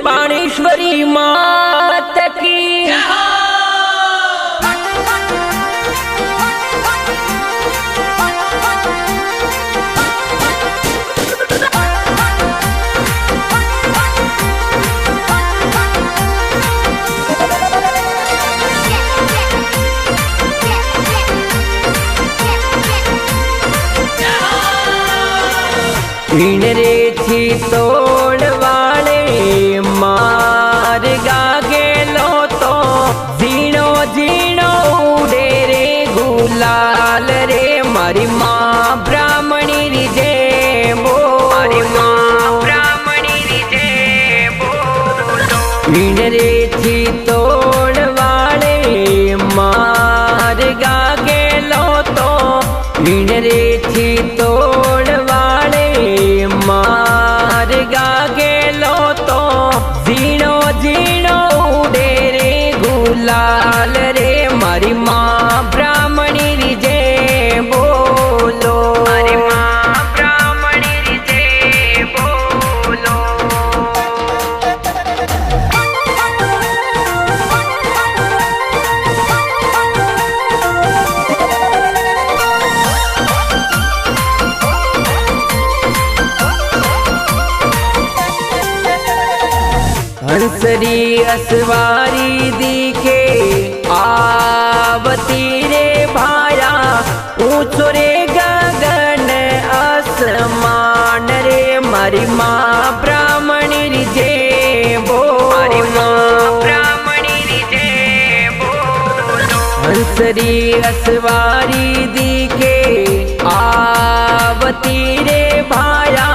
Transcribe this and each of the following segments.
बाणेश्वरी मात की। रे थी तोड़ वाले मार्गा गेलो तो जीणो जीणो उड़े रे गुलाल रे मारी माँ ब्राह्मणी रिजे बो, मारी माँ ब्राह्मणी रिजे बोलो। रे थी तोड़ वाले मार्गा गेलो तो रे थी तोड़ वाले मार्गा गेलो तो जीणो जीणो उड़े रे गुलाल रे मारी माँ ब्राह्मणी रिजे बोलो, मारी माँ ब्राह्मणी रिजे बोलो। हंसरी असवारी दिखे आवती रे भाया ऊंचो रे गगन आसमान रे मारी माँ ब्राह्मणी रिजे बो, मारी माँ ब्राह्मणी रिजे बोलो। हंसरी असवारी दिखे आवती रे भाया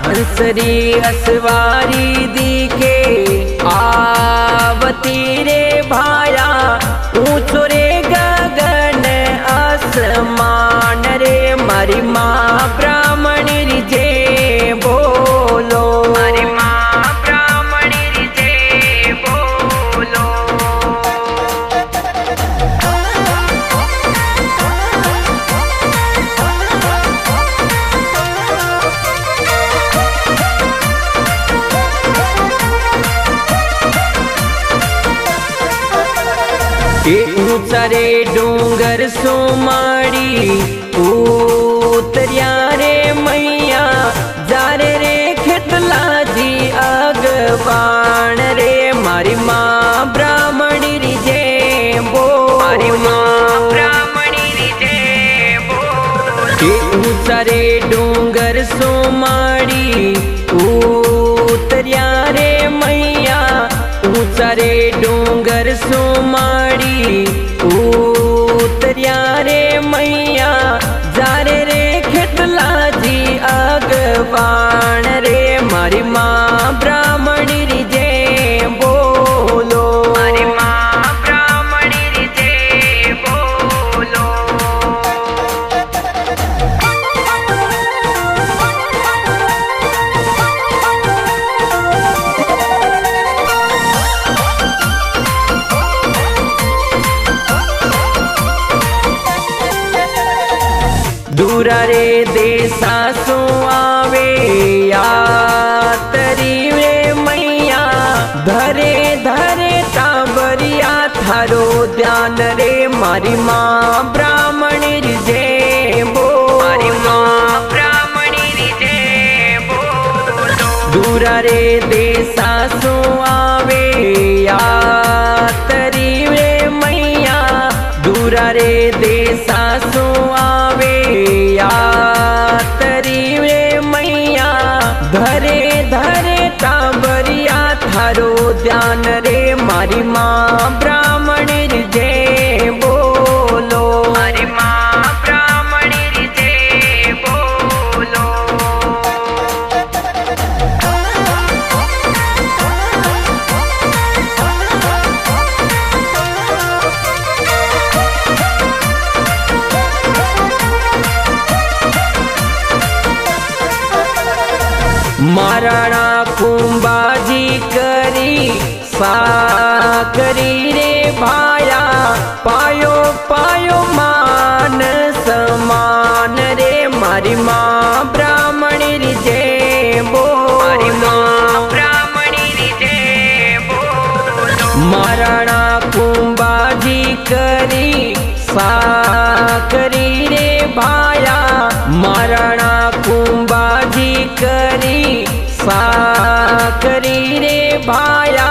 हंसरी असवारी दिखे आवती रे भाया ऊंचो रे गगन आसमान रे मारी माँ ब्राह्मणी रिजे बोलो, मारी माँ ब्राह्मणी रिजे बोलो। ऊंचा रे डूंगर सोमाड़ी उतरिया रे मैया जारे रे खेतला जी अगवान रे मारी माँ ब्राह्मणी रिजे बो, मारी माँ ब्राह्मणी रिजे बोलो। ऊंचा रे डूंगर सोमाड़ी उतरिया रे मैया ऊंचा रे डूंगर सोमाड़ी उतरिया रे मैया जारे रे खेतला जी अगवान रे मारी माँ ब्राह्मणी रिजे बोलो, मारी माँ ब्राह्मणी रिजे बोलो। दूरा रे देसा सो आवे यातरी रे मैया धरे धरे टाबरिया थारो ध्यान रे मारी माँ ब्राह्मणी रिजे बो, मारी माँ ब्राह्मणी रिजे बोलो। दूरा रे देसा सो आवे यातरी रे मैया दूरा रे देसा सो आवे यातरी रे मैया धरे धरे टाबरिया थारो ध्यान रे मारी माँ ब्राह्मणी रिजे बोलो, मारी माँ ब्राह्मणी रिजे बोलो। महाराणा कुंभाजी करी साकरी रे भाया पायो पायो मान समान रे मारी माँ ब्राह्मणी रिजे बो, मारी माँ ब्राह्मणी रिजे करी साकरी रे भाया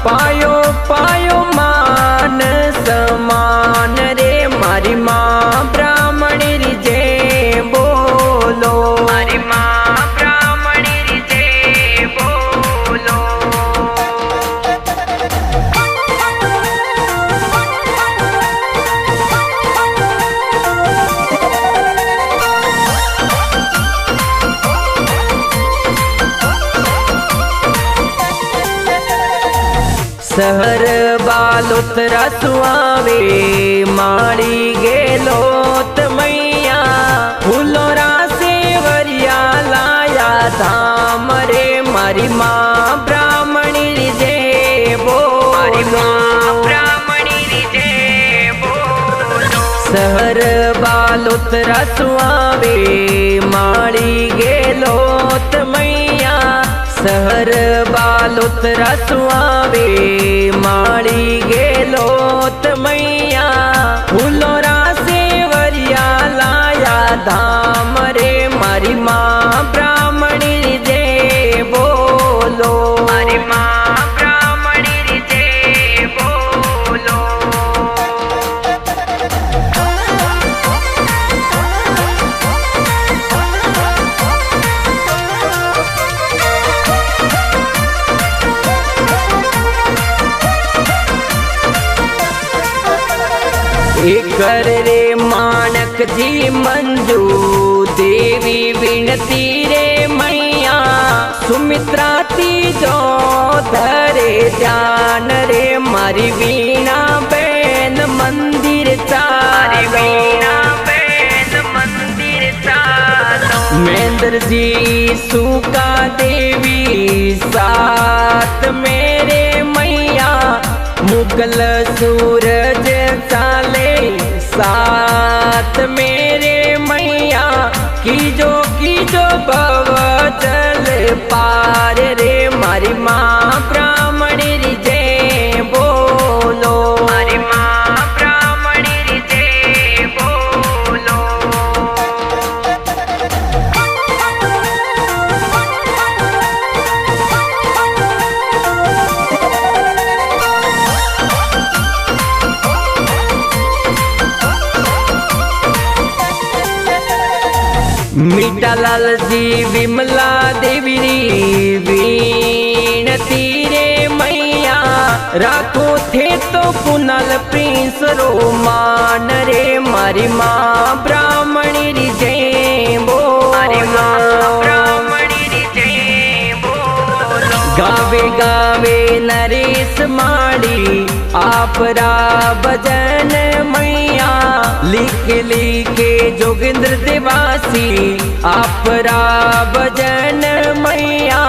पायो पायो मान समान रे मारी माँ ब्राह्मणी री जय बोलो मारी माँ ब्राह्मणी री जय बोलो। सहर बालोतरा सुआवे माड़ी गेलोत मैया फूलोरा से वरिया लाया धाम रे मारी माँ ब्राह्मणी री जय बोलो मारी माँ ब्राह्मणी री जय बोलो। सहर बालोतरा सुआवे माड़ी गेलोत मैया सहर बालोतरा सुआवे माड़ी गेलोत मैया फूलोरा से वरिया लाया धाम रे मारी माँ ब्राह्मणी जय बोलो मारी माँ ब्राह्मणी जय बोलो। कर रे मानक जी मंजू देवी विनती रे मैया सुमित्रा तीजो धरे जान रे मारी वीणा बैन मंदिर चारी वीणा बैन मंदिर चालो। महेंद्र जी सुका देवी साथ मेरे मैया मुगल सूरज चाले साथ मेरे मैया कीजो भव जल पार रे मारी माँ ब्राह्मणी री जय बोलो मारी माँ ब्राह्मणी री जय बोलो। मीठा लाल जी विमला देवी विनती रे मैया राखो थे तो पुनल प्रिंस रो मान रे मारी माँ ब्राह्मणी री जय बोलो मारी माँ ब्राह्मणी री जय बोलो। गावे गावे नरेश माड़ी आपरा भजन मैया लिख लिखे जोगिंद्र देवासी आपरा भजन मैया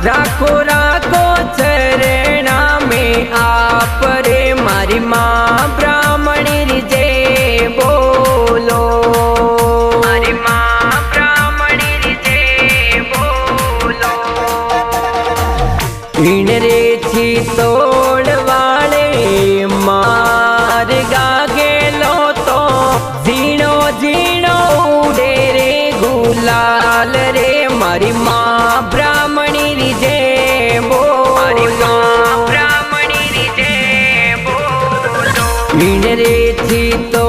राखो राखो चरणा में आप रे मारी माँ ब्राह्मणी री जय बोलो मारी माँ ब्राह्मणी री जय बोलो। इन रे छी तोड़ वाले मार गागे लो तो जीणो जीणो उड़े रे गुलाल रे मारी माँ ब्राह्मणी री जय बोलो मारी माँ ब्राह्मणी री जय बोलो। इन रे छी तो